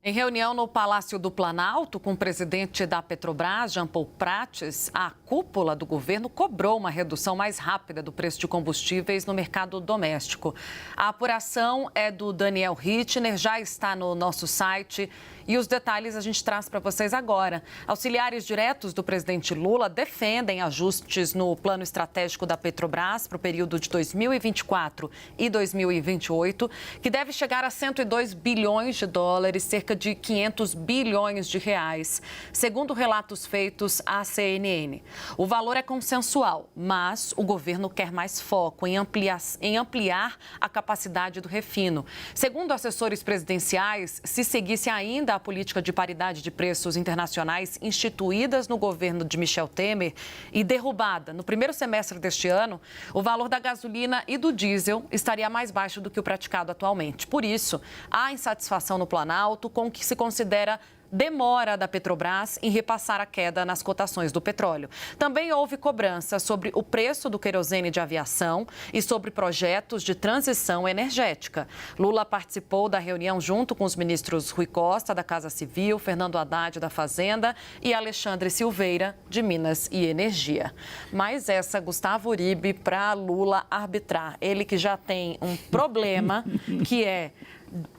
Em reunião no Palácio do Planalto com o presidente da Petrobras, Jean Paul Prates, a cúpula do governo cobrou uma redução mais rápida do preço de combustíveis no mercado doméstico. A apuração é do Daniel Hittner, já está no nosso site e os detalhes a gente traz para vocês agora. Auxiliares diretos do presidente Lula defendem ajustes no plano estratégico da Petrobras para o período de 2024 e 2028, que deve chegar a 102 bilhões de dólares, cerca de 500 bilhões de reais, segundo relatos feitos à CNN. O valor é consensual, mas o governo quer mais foco em ampliar a capacidade do refino. Segundo assessores presidenciais, se seguisse ainda a política de paridade de preços internacionais instituídas no governo de Michel Temer e derrubada no primeiro semestre deste ano, o valor da gasolina e do diesel estaria mais baixo do que o praticado atualmente. Por isso, há insatisfação no Planalto com o que se considera demora da Petrobras em repassar a queda nas cotações do petróleo. Também houve cobrança sobre o preço do querosene de aviação e sobre projetos de transição energética. Lula participou da reunião junto com os ministros Rui Costa, da Casa Civil, Fernando Haddad, da Fazenda e Alexandre Silveira, de Minas e Energia. Mas essa, Gustavo Uribe, para Lula arbitrar. Ele que já tem um problema, que é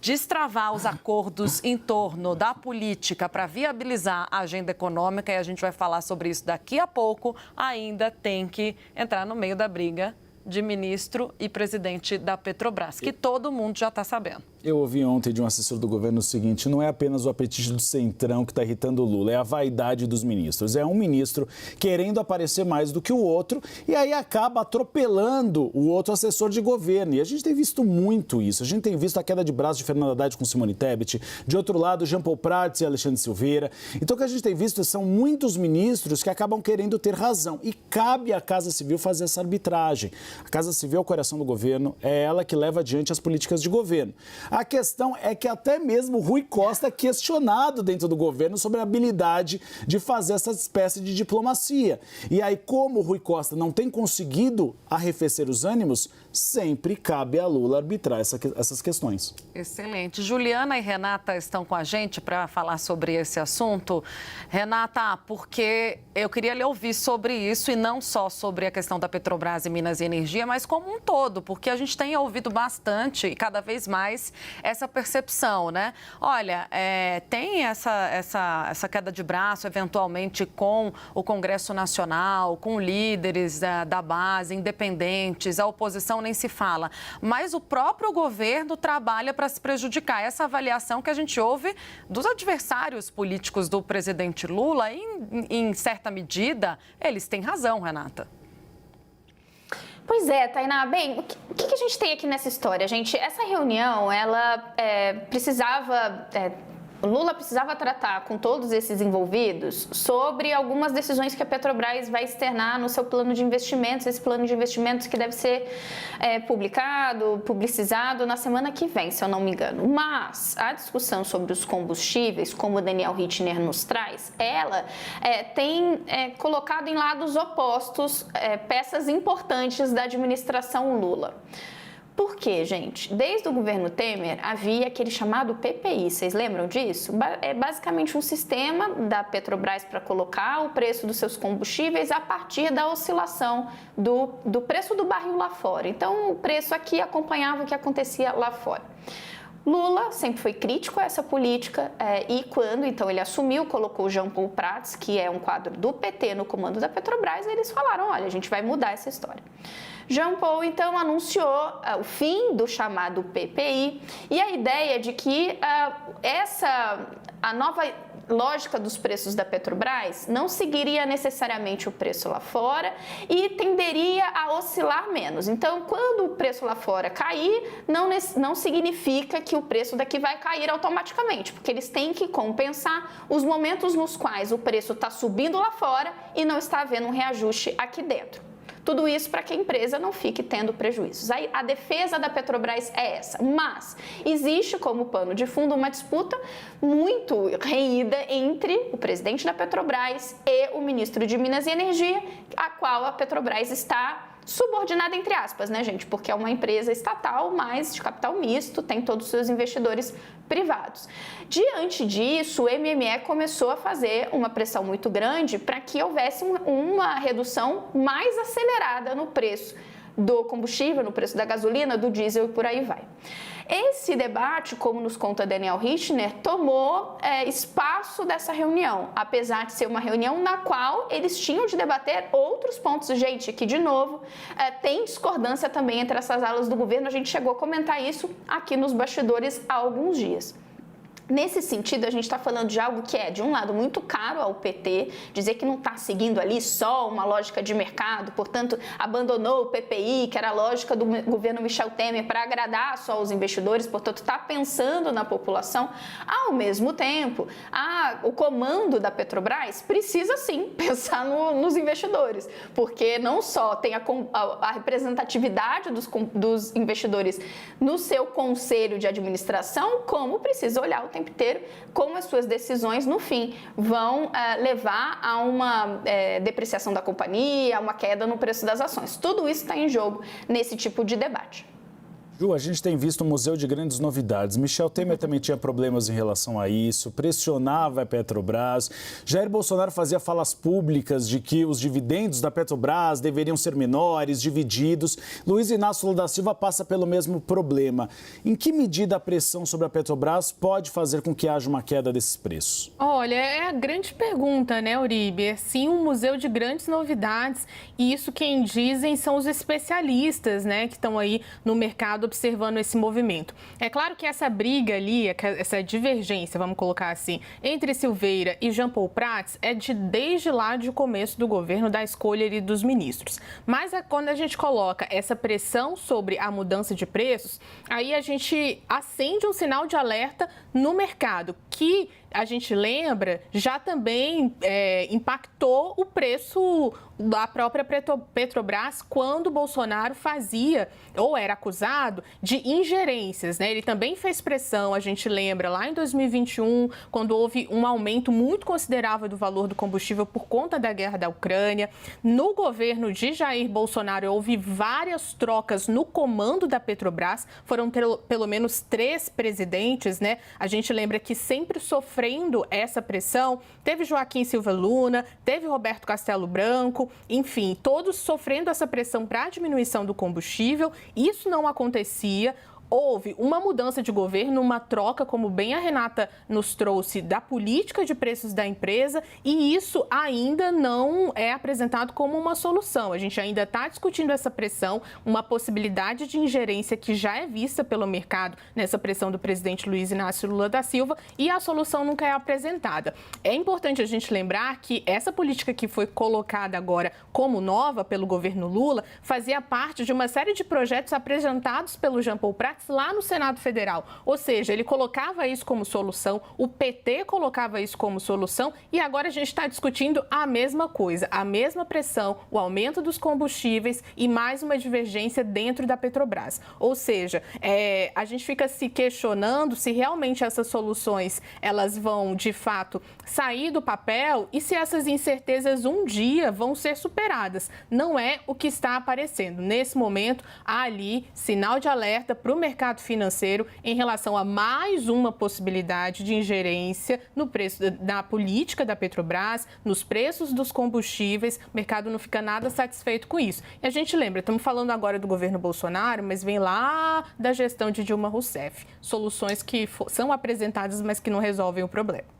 destravar os acordos em torno da política para viabilizar a agenda econômica, e a gente vai falar sobre isso daqui a pouco, ainda tem que entrar no meio da briga de ministro e presidente da Petrobras, que todo mundo já está sabendo. Eu ouvi ontem de um assessor do governo o seguinte: não é apenas o apetite do centrão que está irritando o Lula, é a vaidade dos ministros. É um ministro querendo aparecer mais do que o outro e aí acaba atropelando o outro assessor de governo. E a gente tem visto muito isso. A gente tem visto a queda de braço de Fernando Haddad com Simone Tebet, de outro lado, Jean Paul Prates e Alexandre Silveira. Então, o que a gente tem visto são muitos ministros que acabam querendo ter razão. E cabe à Casa Civil fazer essa arbitragem. A Casa Civil é o coração do governo, é ela que leva adiante as políticas de governo. A questão é que até mesmo Rui Costa é questionado dentro do governo sobre a habilidade de fazer essa espécie de diplomacia. E aí, como o Rui Costa não tem conseguido arrefecer os ânimos, sempre cabe a Lula arbitrar essas questões. Excelente. Juliana e Renata estão com a gente para falar sobre esse assunto. Renata, porque eu queria lhe ouvir sobre isso e não só sobre a questão da Petrobras e Minas e Energia, mas como um todo, porque a gente tem ouvido bastante e cada vez mais essa percepção, né? Olha, tem essa queda de braço, eventualmente, com o Congresso Nacional, com líderes da base, independentes, a oposição nem se fala, mas o próprio governo trabalha para se prejudicar. Essa avaliação que a gente ouve dos adversários políticos do presidente Lula, em certa medida, eles têm razão, Renata. Pois é, Tainá. Bem, o que a gente tem aqui nessa história, gente? Essa reunião, ela Lula precisava tratar com todos esses envolvidos sobre algumas decisões que a Petrobras vai externar no seu plano de investimentos, esse plano de investimentos que deve ser publicizado na semana que vem, se eu não me engano. Mas a discussão sobre os combustíveis, como o Daniel Hittner nos traz, ela tem colocado em lados opostos peças importantes da administração Lula. Por quê, gente? Desde o governo Temer havia aquele chamado PPI, vocês lembram disso? É basicamente um sistema da Petrobras para colocar o preço dos seus combustíveis a partir da oscilação do preço do barril lá fora. Então, o preço aqui acompanhava o que acontecia lá fora. Lula sempre foi crítico a essa política e quando então ele assumiu, colocou o Jean Paul Prates, que é um quadro do PT no comando da Petrobras, eles falaram, olha, a gente vai mudar essa história. Jean Paul, então, anunciou o fim do chamado PPI e a ideia de que a nova lógica dos preços da Petrobras não seguiria necessariamente o preço lá fora e tenderia a oscilar menos. Então, quando o preço lá fora cair, não significa que o preço daqui vai cair automaticamente, porque eles têm que compensar os momentos nos quais o preço está subindo lá fora e não está havendo um reajuste aqui dentro. Tudo isso para que a empresa não fique tendo prejuízos. Aí a defesa da Petrobras é essa, mas existe como pano de fundo uma disputa muito renhida entre o presidente da Petrobras e o ministro de Minas e Energia, a qual a Petrobras está subordinada entre aspas, né, gente? Porque é uma empresa estatal, mas de capital misto, tem todos os seus investidores privados. Diante disso, o MME começou a fazer uma pressão muito grande para que houvesse uma redução mais acelerada no preço do combustível, no preço da gasolina, do diesel e por aí vai. Esse debate, como nos conta Daniel Richtner, tomou espaço dessa reunião, apesar de ser uma reunião na qual eles tinham de debater outros pontos. Gente, que de novo tem discordância também entre essas alas do governo, a gente chegou a comentar isso aqui nos bastidores há alguns dias. Nesse sentido, a gente está falando de algo que é, de um lado, muito caro ao PT, dizer que não está seguindo ali só uma lógica de mercado, portanto, abandonou o PPI, que era a lógica do governo Michel Temer, para agradar só os investidores, portanto, está pensando na população. Ao mesmo tempo, o comando da Petrobras precisa, sim, pensar nos investidores, porque não só tem a representatividade dos investidores no seu conselho de administração, como precisa olhar o tempo inteiro como as suas decisões, no fim, vão levar a uma depreciação da companhia, a uma queda no preço das ações. Tudo isso está em jogo nesse tipo de debate. Ju, a gente tem visto um museu de grandes novidades. Michel Temer também tinha problemas em relação a isso, pressionava a Petrobras. Jair Bolsonaro fazia falas públicas de que os dividendos da Petrobras deveriam ser menores, divididos. Luiz Inácio Lula da Silva passa pelo mesmo problema. Em que medida a pressão sobre a Petrobras pode fazer com que haja uma queda desses preços? Olha, é a grande pergunta, né, Uribe? É sim um museu de grandes novidades e isso quem dizem são os especialistas, né, que estão aí no mercado observando esse movimento. É claro que essa briga ali, essa divergência, vamos colocar assim, entre Silveira e Jean Paul Prats é desde lá de começo do governo, da escolha ali dos ministros. Mas quando a gente coloca essa pressão sobre a mudança de preços, aí a gente acende um sinal de alerta no mercado, que a gente lembra, já também impactou o preço da própria Petrobras quando Bolsonaro fazia ou era acusado de ingerências, né? Ele também fez pressão, a gente lembra, lá em 2021, quando houve um aumento muito considerável do valor do combustível por conta da guerra da Ucrânia. No governo de Jair Bolsonaro, houve várias trocas no comando da Petrobras, foram pelo menos 3 presidentes, né? A gente lembra que sempre sofrendo essa pressão, teve Joaquim Silva Luna, teve Roberto Castelo Branco, enfim, todos sofrendo essa pressão para a diminuição do combustível. Isso não acontecia. Houve uma mudança de governo, uma troca, como bem a Renata nos trouxe, da política de preços da empresa, e isso ainda não é apresentado como uma solução. A gente ainda está discutindo essa pressão, uma possibilidade de ingerência que já é vista pelo mercado nessa pressão do presidente Luiz Inácio Lula da Silva, e a solução nunca é apresentada. É importante a gente lembrar que essa política que foi colocada agora como nova pelo governo Lula fazia parte de uma série de projetos apresentados pelo Jean Paul Prats lá no Senado Federal. Ou seja, ele colocava isso como solução, o PT colocava isso como solução e agora a gente está discutindo a mesma coisa, a mesma pressão, o aumento dos combustíveis e mais uma divergência dentro da Petrobras. Ou seja, a gente fica se questionando se realmente essas soluções elas vão, de fato, sair do papel e se essas incertezas um dia vão ser superadas. Não é o que está aparecendo. Nesse momento, há ali sinal de alerta para o mercado financeiro em relação a mais uma possibilidade de ingerência no preço da política da Petrobras, nos preços dos combustíveis. O mercado não fica nada satisfeito com isso. E a gente lembra, estamos falando agora do governo Bolsonaro, mas vem lá da gestão de Dilma Rousseff. Soluções que são apresentadas, mas que não resolvem o problema.